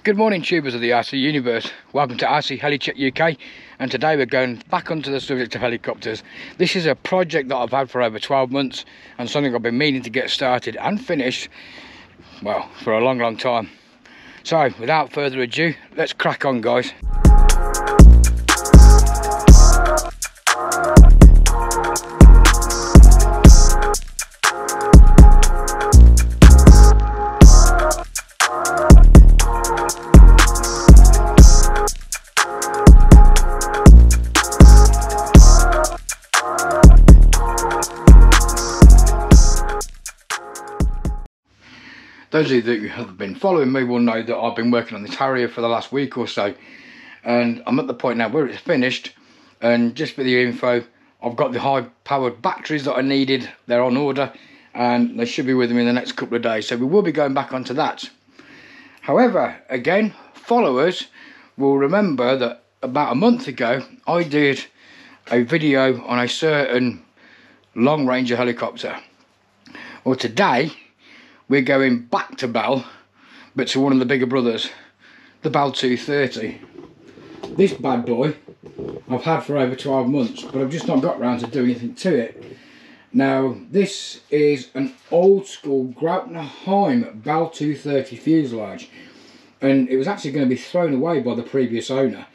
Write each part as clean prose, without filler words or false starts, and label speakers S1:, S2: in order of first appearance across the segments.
S1: Good morning, tubers of the RC universe. Welcome to RCHeliChekUK, and today we're going back onto the subject of helicopters. This is a project that I've had for over 12 months and something I've been meaning to get started and finished, well, for a long time. So without further ado, let's crack on, guys. Those of you that have been following me will know that I've been working on this Harrier for the last week or so, and I'm at the point now where it's finished. And just for the info, I've got the high powered batteries that I needed. They're on order and they should be with me in the next couple of days, so we will be going back onto that. However, again, followers will remember that about a month ago I did a video on a certain LongRanger helicopter. Well, today we're going back to Bell, but to one of the bigger brothers, the Bell 230. This bad boy I've had for over 12 months, but I've just not got around to doing anything to it. Now, this is an old school Graupner Heim Bell 230 fuselage, and it was actually going to be thrown away by the previous owner,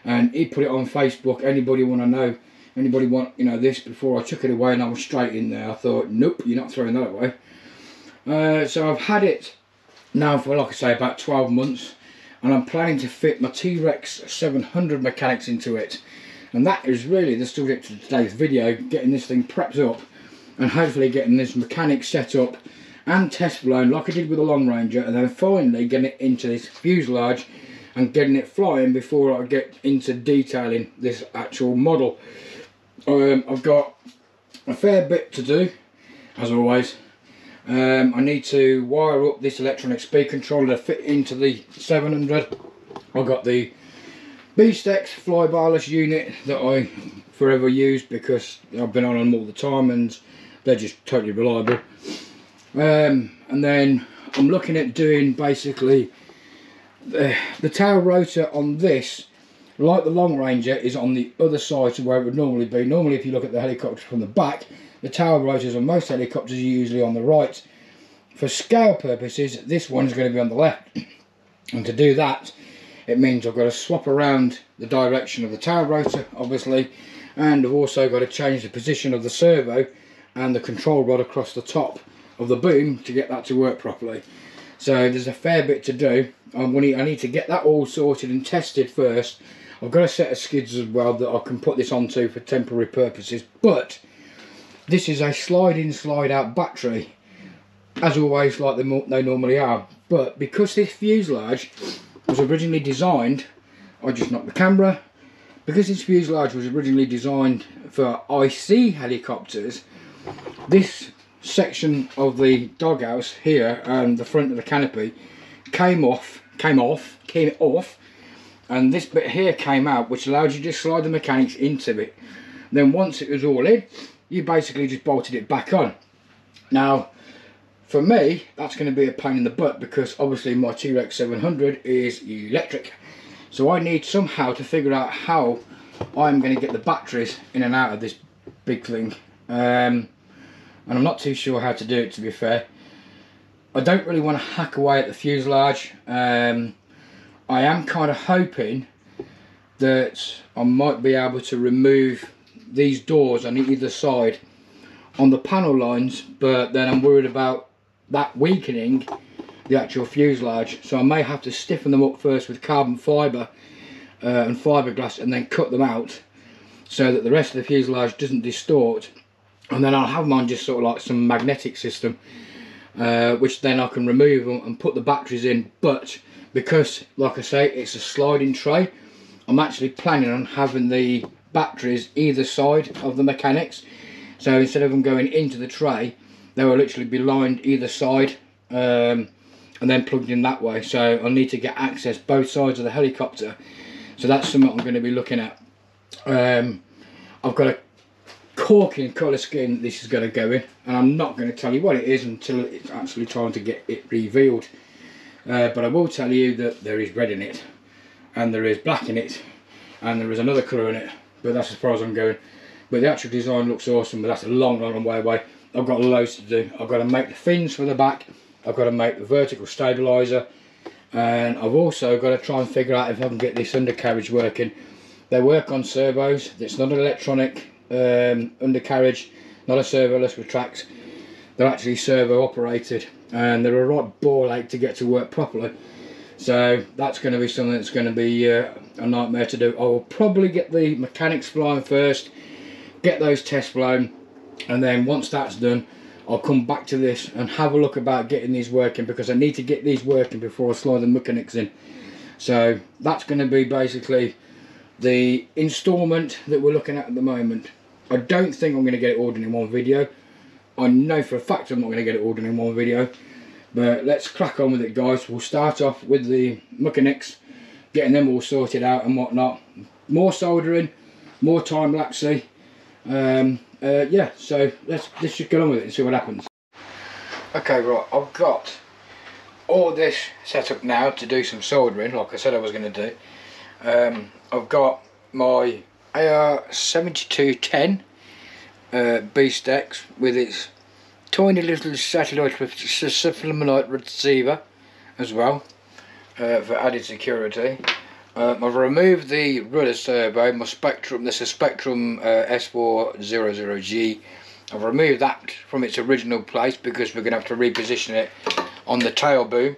S1: and he put it on Facebook. Anybody want to know, anybody want, you know, this, before I took it away, and I was straight in there. I thought, nope, you're not throwing that away. So I've had it now for, like I say, about 12 months, and I'm planning to fit my Trex 700 mechanics into it, and that is really the subject of today's video, getting this thing prepped up and hopefully getting this mechanic set up and test blown like I did with the LongRanger, and then finally getting it into this fuselage and getting it flying before I get into detailing this actual model. I've got a fair bit to do, as always. I need to wire up this electronic speed controller to fit into the 700. I've got the Stex fly-barless unit that I forever use because I've been on them all the time and they're just totally reliable. And then I'm looking at doing basically the tail rotor on this, like the LongRanger, is on the other side to where it would normally be. Normally, if you look at the helicopter from the back, the tail rotors on most helicopters are usually on the right. For scale purposes, this one is going to be on the left. And to do that, it means I've got to swap around the direction of the tail rotor, obviously, and I've also got to change the position of the servo and the control rod across the top of the boom to get that to work properly. So there's a fair bit to do. I need to get that all sorted and tested first. I've got a set of skids as well that I can put this onto for temporary purposes, but this is a slide-in, slide-out battery, as always, like they normally are. But because this fuselage was originally designed, I just knocked the camera, because this fuselage was originally designed for IC helicopters, this section of the doghouse here and the front of the canopy came off, and this bit here came out, which allowed you to slide the mechanics into it. Then once it was all in, you basically just bolted it back on. Now, for me, that's going to be a pain in the butt because obviously my Trex 700 is electric. So I need somehow to figure out how I'm going to get the batteries in and out of this big thing. And I'm not too sure how to do it, to be fair. I don't really want to hack away at the fuselage. I am kind of hoping that I might be able to remove these doors on either side on the panel lines, but then I'm worried about that weakening the actual fuselage, so I may have to stiffen them up first with carbon fibre and fiberglass, and then cut them out so that the rest of the fuselage doesn't distort, and then I'll have them on just sort of like some magnetic system, which then I can remove them and put the batteries in. But because, like I say, it's a sliding tray, I'm actually planning on having the batteries either side of the mechanics. So instead of them going into the tray, they will literally be lined either side and then plugged in that way. So I'll need to get access both sides of the helicopter. So that's something I'm going to be looking at. I've got a corking colour scheme this is going to go in, and I'm not going to tell you what it is until it's actually time to get it revealed. but I will tell you that there is red in it, and there is black in it, and there is another colour in it, but that's as far as I'm going. But the actual design looks awesome, but that's a long way away. I've got loads to do. I've got to make the fins for the back, I've got to make the vertical stabiliser, and I've also got to try and figure out if I can get this undercarriage working. They work on servos. It's not an electronic undercarriage, not a servoless with Trex. They're actually servo operated, and they're a right ball ache to get to work properly. So that's going to be something that's going to be a nightmare to do. I will probably get the mechanics flying first, get those tests blown, and then once that's done, I'll come back to this and have a look about getting these working, because I need to get these working before I slide the mechanics in. So that's going to be basically the installment that we're looking at the moment. I don't think I'm going to get it ordered in one video. I know for a fact I'm not going to get it ordered in one video. But let's crack on with it, guys. We'll start off with the mechanics, getting them all sorted out and whatnot. More soldering, more time-lapsey. Yeah, so let's just get on with it and see what happens. Okay, right, I've got all this set up now to do some soldering, like I said I was going to do. I've got my AR-7210 B-Stex with its tiny little satellite receiver as well, for added security. I've removed the rudder servo, my Spectrum. This is Spectrum S400G. I've removed that from its original place because we're going to have to reposition it on the tail boom,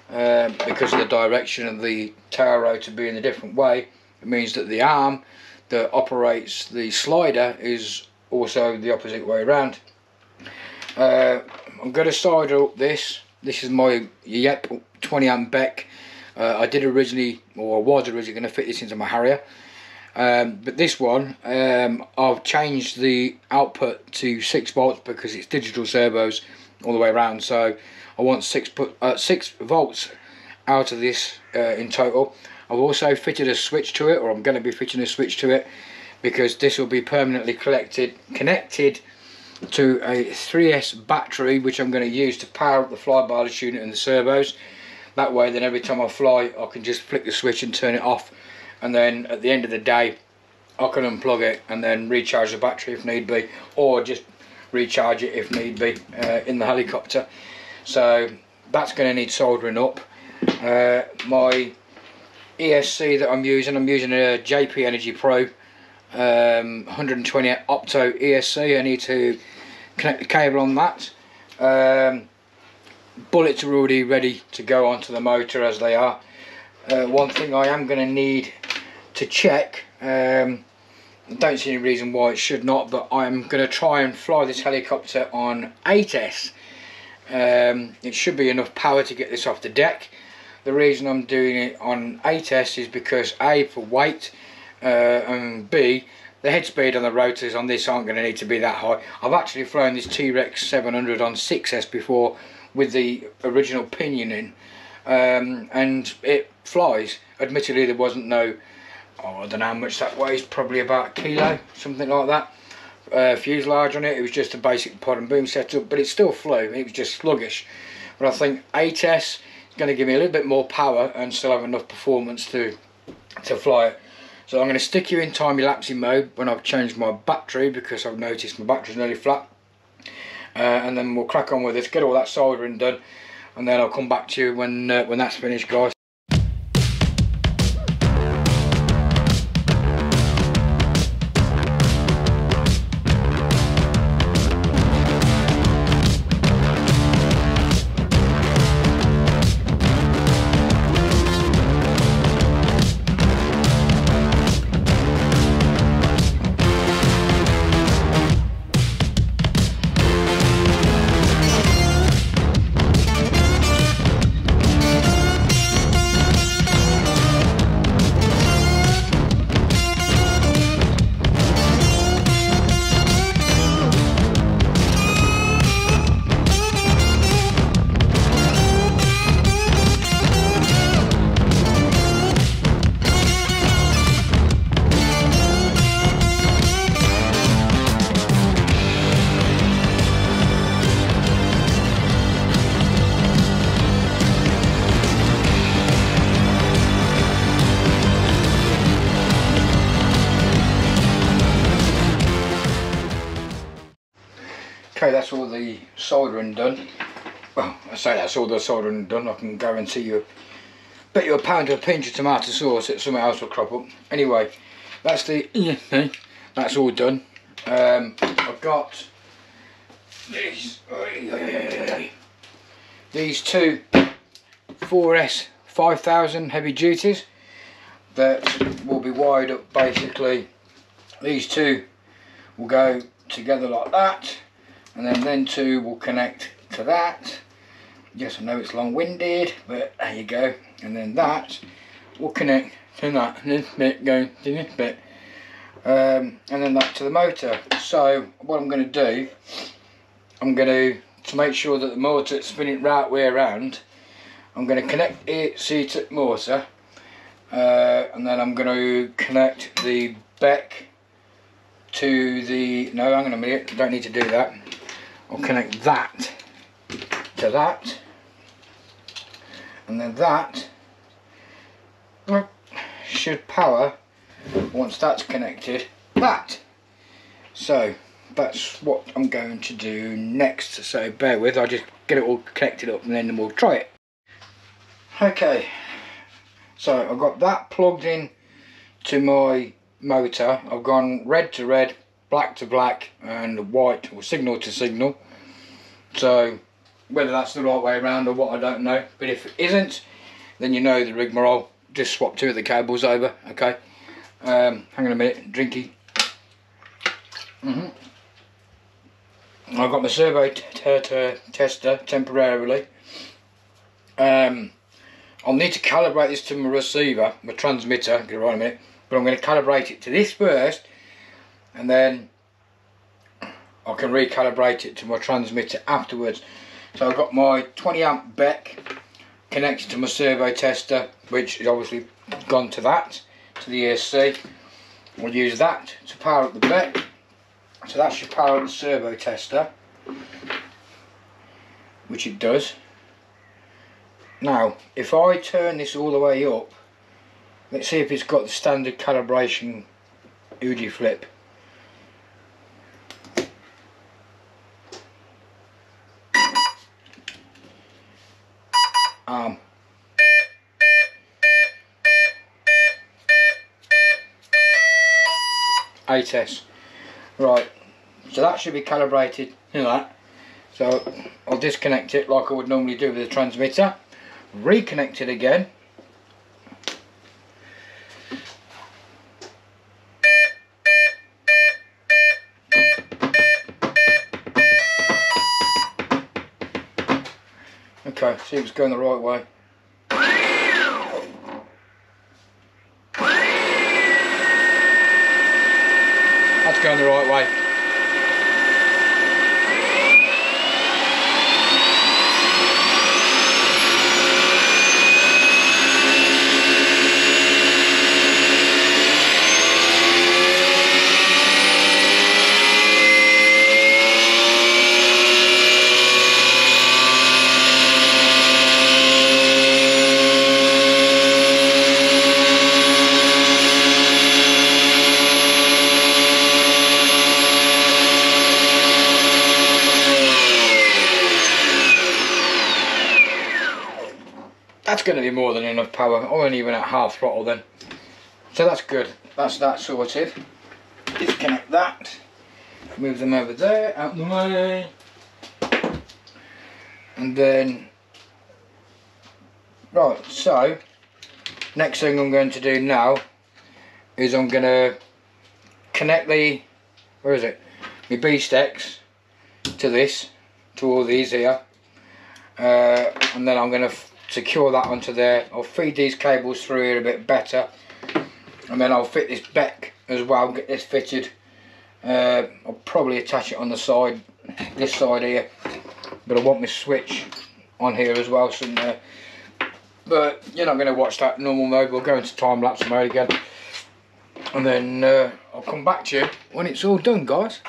S1: because of the direction of the tail rotor being a different way. It means that the arm that operates the slider is also the opposite way around. I'm going to solder up this. This is my 20 amp Beck. I was originally going to fit this into my Harrier, but this one I've changed the output to 6 volts because it's digital servos all the way around. So I want 6 volts out of this in total. I've also fitted a switch to it, or I'm going to be fitting a switch to it, because this will be permanently connected to a 3S battery, which I'm going to use to power up the fly-barless unit and the servos. That way then every time I fly I can just flick the switch and turn it off, and then at the end of the day I can unplug it and then recharge the battery if need be, or just recharge it if need be in the helicopter. So that's going to need soldering up. My ESC that I'm using a JP Energy Pro 120 opto ESC. I need to connect the cable on that. Bullets are already ready to go onto the motor as they are. One thing I am going to need to check, I don't see any reason why it should not, but I'm going to try and fly this helicopter on 8S. It should be enough power to get this off the deck. The reason I'm doing it on 8S is because A, for weight, and B, the head speed on the rotors on this aren't going to need to be that high. I've actually flown this Trex 700 on 6S before with the original pinion in, and it flies. Admittedly there wasn't no, I don't know how much that weighs, probably about a kilo, something like that, fuselage on it. It was just a basic pod and boom setup, but it still flew. It was just sluggish. But I think 8S is going to give me a little bit more power and still have enough performance to fly it. So I'm going to stick you in time-lapse mode when I've changed my battery, because I've noticed my battery's nearly flat. And then we'll crack on with this, get all that soldering done, and then I'll come back to you when that's finished, guys. Okay, that's all the soldering done. Well, I say that's all the soldering done. I can guarantee you, bet you £1 to a pinch of tomato sauce that something else will crop up. Anyway, that's the that's all done. I've got these two 4S 5000 heavy duties that will be wired up. Basically, these two will go together like that, and then two will connect to that. Yes, I know it's long-winded, but there you go. And then that will connect to that, this bit going to this bit, and then that to the motor. So what I'm going to do, I'm going to make sure that the motor is spinning right way around, I'm going to connect the seat motor, and then I'm going to connect the beck to the, no, hang on a minute, don't need to do that. I'll connect that to that, and then that should power, once that's connected, that. So that's what I'm going to do next, so bear with, I'll just get it all connected up and then we'll try it. Okay, so I've got that plugged in to my motor. I've gone red to red, black to black, and white or signal to signal. So whether that's the right way around or what, I don't know, but if it isn't, then you know the rigmarole. Just swap two of the cables over. Okay, hang on a minute, drinky. I've got my servo tester temporarily. I'll need to calibrate this to my receiver, my transmitter, give it right a minute, but I'm going to calibrate it to this first, and then I can recalibrate it to my transmitter afterwards. So I've got my 20 amp beck connected to my servo tester, which is obviously gone to that, to the ESC. We'll use that to power up the beck, so that should power up the servo tester, which it does. Now if I turn this all the way up, let's see if it's got the standard calibration UD flip. ATES. Right, so that should be calibrated, you know that. So I'll disconnect it like I would normally do with the transmitter, reconnect it again, okay, see if it's going the right way. That's going the right way. That's going to be more than enough power. I wasn't even at half throttle then. So that's good. That's that sorted. Disconnect that. Move them over there, out the way. And then, right, so next thing I'm going to do now is I'm going to connect the, where is it, my B-Stex to this, to all these here. And then I'm going to secure that onto there. I'll feed these cables through here a bit better, and then I'll fit this beck as well, get this fitted. I'll probably attach it on the side, this side here, but I want my switch on here as well somewhere. But you're not going to watch that normal mode, we'll go into time-lapse mode again, and then I'll come back to you when it's all done, guys.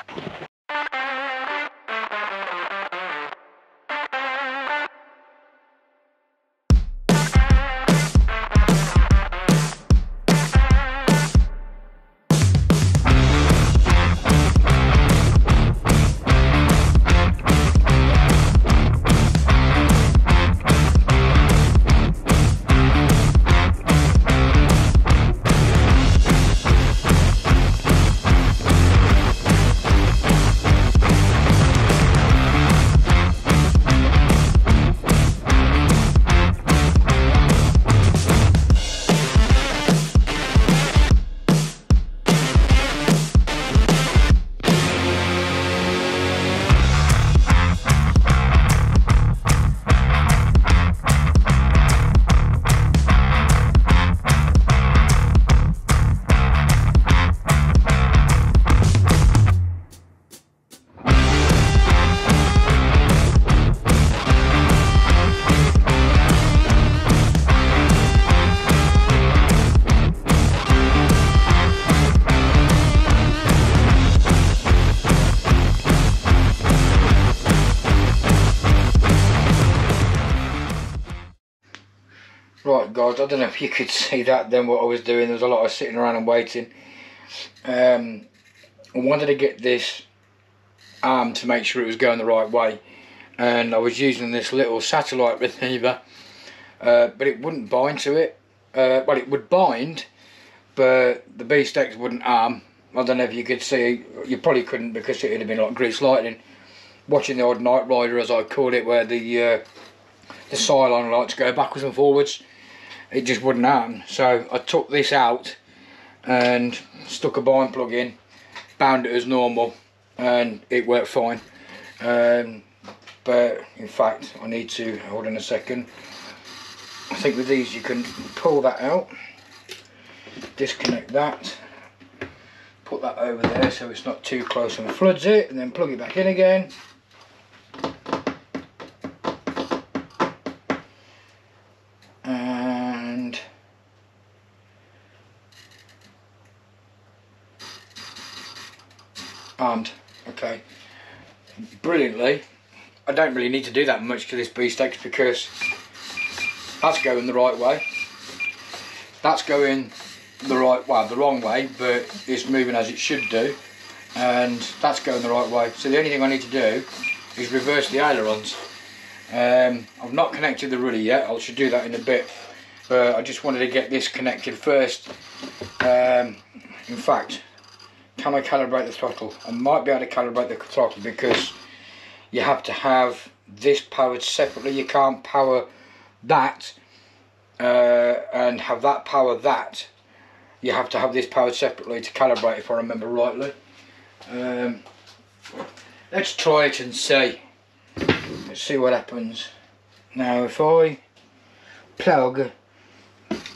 S1: Right guys, I don't know if you could see that then what I was doing. There was a lot of sitting around and waiting. I wanted to get this arm to make sure it was going the right way, and I was using this little satellite receiver, but it wouldn't bind to it. Well, it would bind, but the B-stacks wouldn't arm. I don't know if you could see, you probably couldn't because it would have been like grease lightning. Watching the old Night Rider, as I call it, where the Cylon lights go backwards and forwards, it just wouldn't arm. So I took this out and stuck a bind plug in, bound it as normal, and it worked fine. But in fact, I need to, hold on a second, I think with these you can pull that out, disconnect that, put that over there so it's not too close and floods it, and then plug it back in again. And armed. Okay, brilliantly. I don't really need to do that much to this B-stacks because that's going the right way, that's going the right, well, the wrong way, but it's moving as it should do, and that's going the right way. So the only thing I need to do is reverse the ailerons. I've not connected the rudder yet, I should do that in a bit, but I just wanted to get this connected first. In fact, can I calibrate the throttle? I might be able to calibrate the throttle because you have to have this powered separately. You can't power that and have that power that. You have to have this powered separately to calibrate, if I remember rightly. Let's try it and see. Let's see what happens. Now if I plug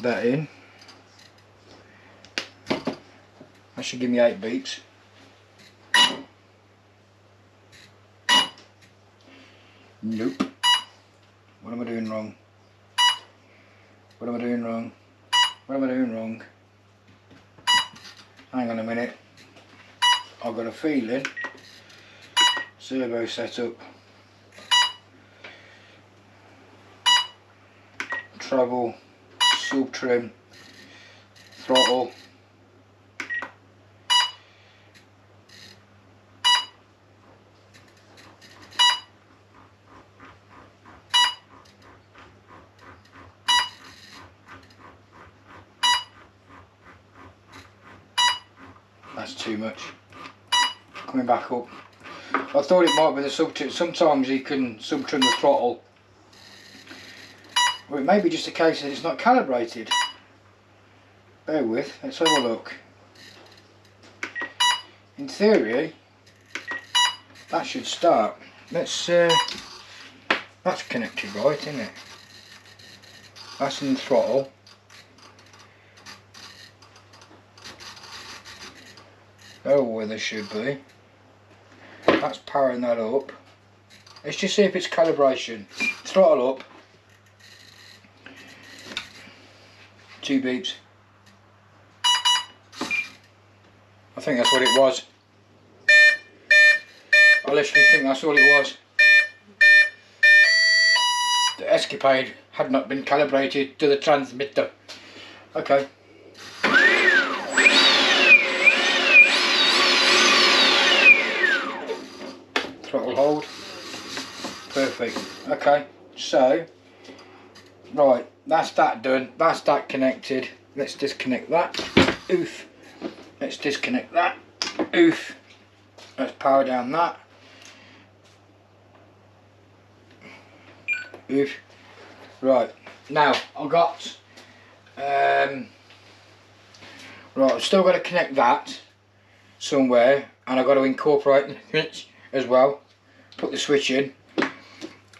S1: that in, that should give me 8 beeps. Nope. What am I doing wrong? What am I doing wrong? What am I doing wrong? Hang on a minute. I've got a feeling. Servo setup. Travel. Sub trim. Throttle. That's too much. Coming back up. I thought it might be the sub trim. Sometimes you can sub trim the throttle. Or it may be just a case that it's not calibrated. Bear with, let's have a look. In theory, that should start. Let's that's connected right, isn't it? That's in the throttle. Oh, where they should be. That's powering that up. Let's just see if it's calibration. Throttle up. 2 beeps. I think that's what it was. I literally think that's all it was. The escapade had not been calibrated to the transmitter. Okay. Throttle hold. Perfect. Okay, so right, that's that done, that's that connected. Let's disconnect that. Oof. Let's disconnect that. Oof. Let's power down that. Oof. Right, now I've got right, I've still got to connect that somewhere, and I've got to incorporate the switch as well. Put the switch in.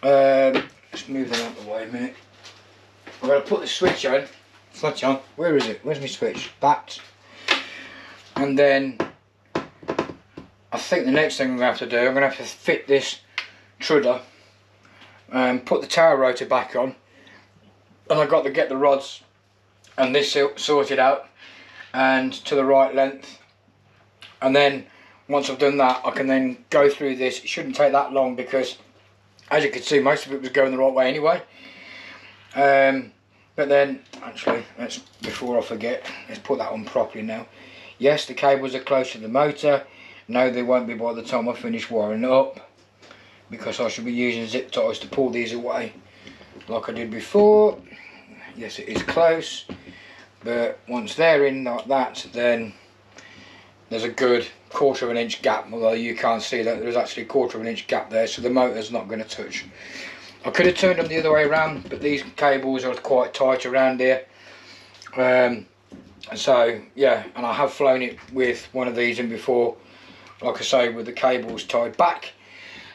S1: Let's move that out of the way a minute. I've got to put the switch on. Switch on. Where is it? Where's my switch? That. And then I think the next thing I'm going to have to do, I'm going to have to fit this trudder and put the tower rotor back on. And I've got to get the rods and this sorted out and to the right length. And then once I've done that, I can then go through this. It shouldn't take that long because, as you can see, most of it was going the right way anyway. But then, actually, before I forget, let's put that on properly now. Yes, the cables are close to the motor. No, they won't be by the time I finish wiring it up, because I should be using zip ties to pull these away like I did before. Yes, it is close, but once they're in like that, then there's a good 1/4 of an inch gap, although you can't see that there's actually a 1/4 of an inch gap there, so the motor's not going to touch. I could have turned them the other way around, but these cables are quite tight around here. So yeah, and I have flown it with one of these in before, like I say, with the cables tied back,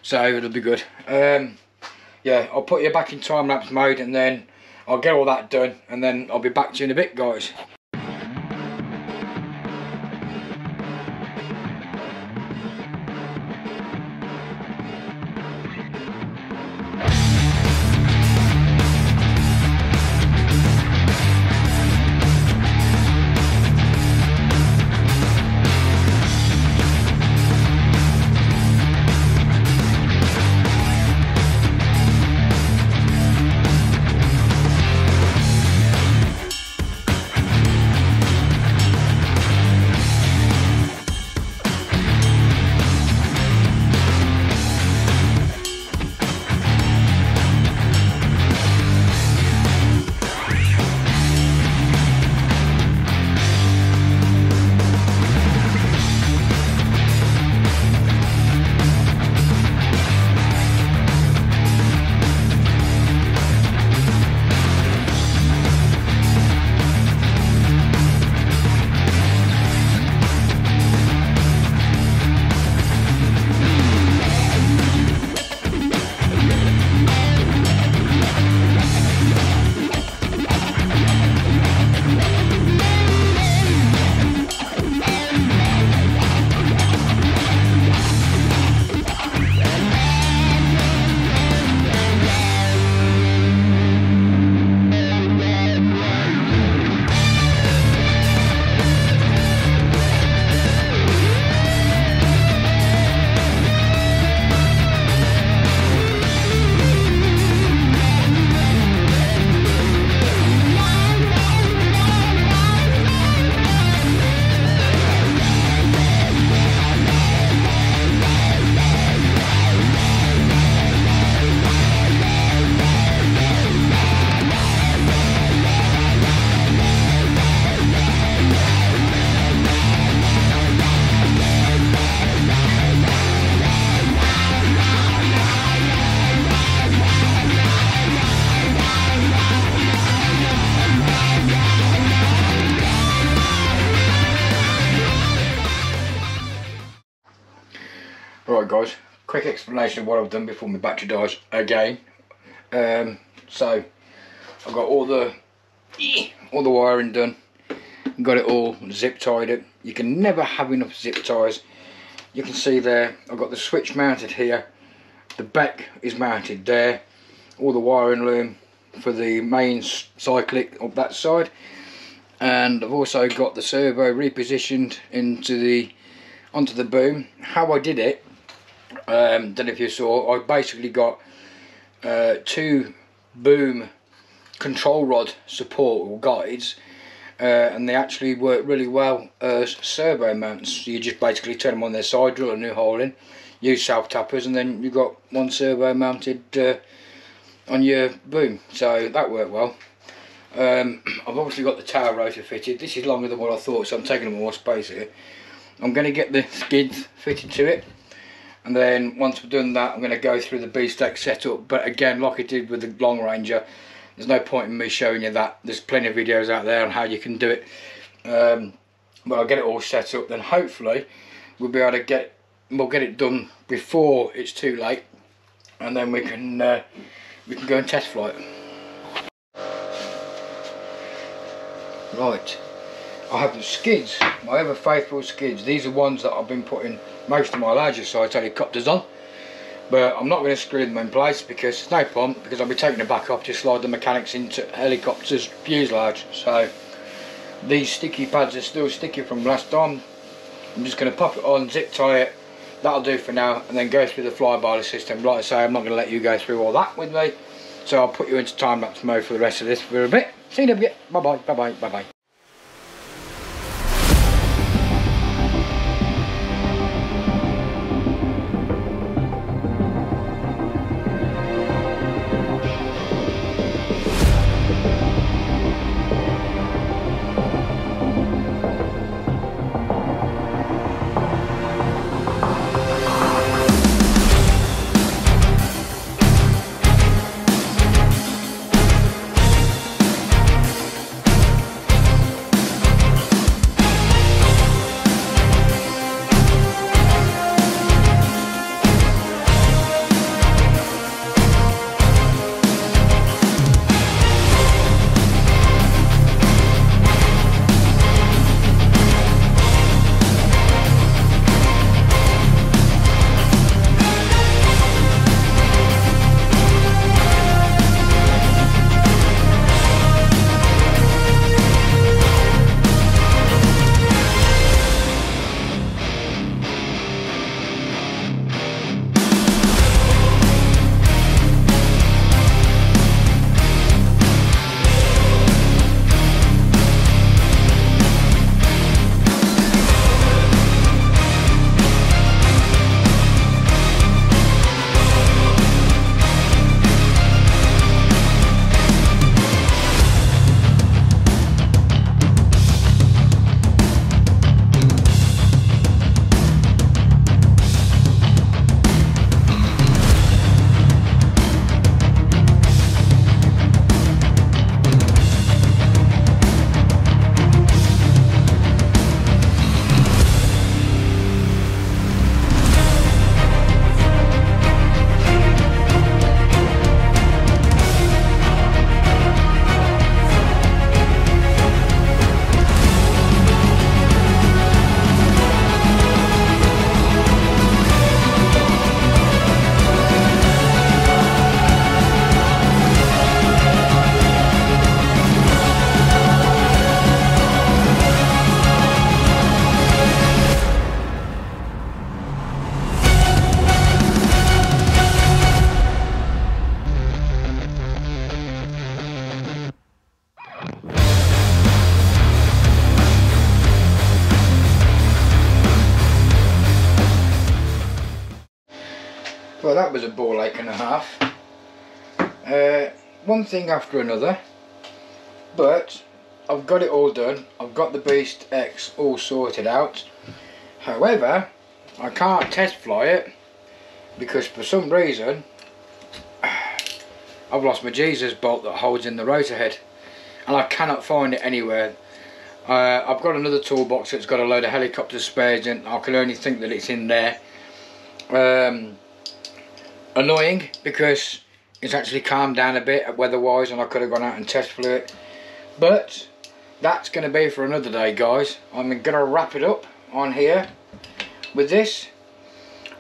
S1: so it'll be good. Yeah, I'll put you back in time lapse mode, and then I'll get all that done, and then I'll be back to you in a bit, guys. Right guys, quick explanation of what I've done before my battery dies again. So I've got all the wiring done, got it all zip tied up. You can never have enough zip ties. You can see there I've got the switch mounted here, the back is mounted there, all the wiring loom for the main cyclic up that side, and I've also got the servo repositioned onto the boom. How I did it, don't know if you saw, I basically got 2 boom control rod support or guides, and they actually work really well as servo mounts. So you just basically turn them on their side, drill a new hole in, use self tappers, and then you've got one servo mounted on your boom. So that worked well. I've obviously got the tail rotor fitted. This is longer than what I thought, so I'm taking up more space here. I'm going to get the skids fitted to it, and then once we've done that, I'm going to go through the B-stack setup. But again, like I did with the LongRanger, there's no point in me showing you that. There's plenty of videos out there on how you can do it. But I'll get it all set up, then hopefully we'll be able to get it done before it's too late, and then we can go and test fly it. Right, I have the skids, my ever faithful skids. These are ones that I've been putting most of my larger size helicopters on, but I'm not going to screw them in place because there's no point, because I'll be taking them back off to slide the mechanics into helicopters fuselage. So these sticky pads are still sticky from last time. I'm just going to pop it on, zip tie it, that'll do for now, and then go through the fly-by system. Like I say, I'm not going to let you go through all that with me, so I'll put you into time-lapse mode for the rest of this for a bit. See you in a bit. Bye bye, bye bye, bye bye. Well, that was a ball ache and a half. One thing after another, but I've got it all done. I've got the Beast X all sorted out. However, I can't test fly it because for some reason I've lost my Jesus bolt that holds in the rotor head, and I cannot find it anywhere. I've got another toolbox that's got a load of helicopter spares in. I can only think that it's in there. Annoying because it's actually calmed down a bit weather-wise, and I could have gone out and test flew it. But that's going to be for another day, guys. I'm going to wrap it up on here with this.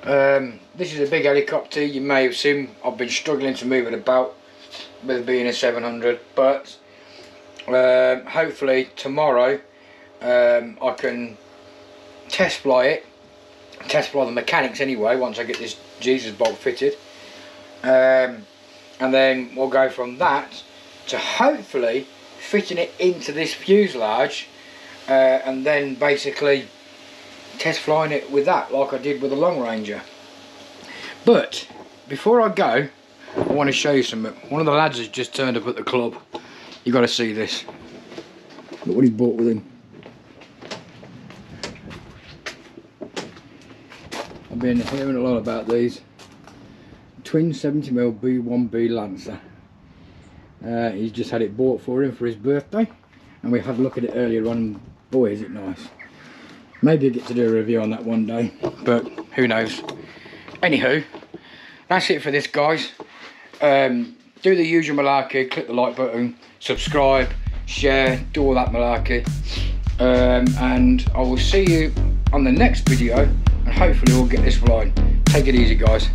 S1: This is a big helicopter. You may have seen I've been struggling to move it about with being a 700, but hopefully tomorrow I can test fly the mechanics anyway once I get this Jesus bolt fitted, and then we'll go from that to hopefully fitting it into this fuselage, and then basically test flying it with that like I did with the LongRanger. But before I go, I want to show you something. One of the lads has just turned up at the club. You got to see this. Look what he's brought with him. I've been hearing a lot about these. Twin 70mm B1B Lancer. He's just had it bought for him for his birthday, and we had a look at it earlier on. Boy, is it nice. Maybe I'll get to do a review on that one day, but who knows. Anywho, that's it for this, guys. Do the usual malarkey, click the like button, subscribe, share, do all that malarkey, and I will see you on the next video, and hopefully we'll get this flying. Take it easy, guys.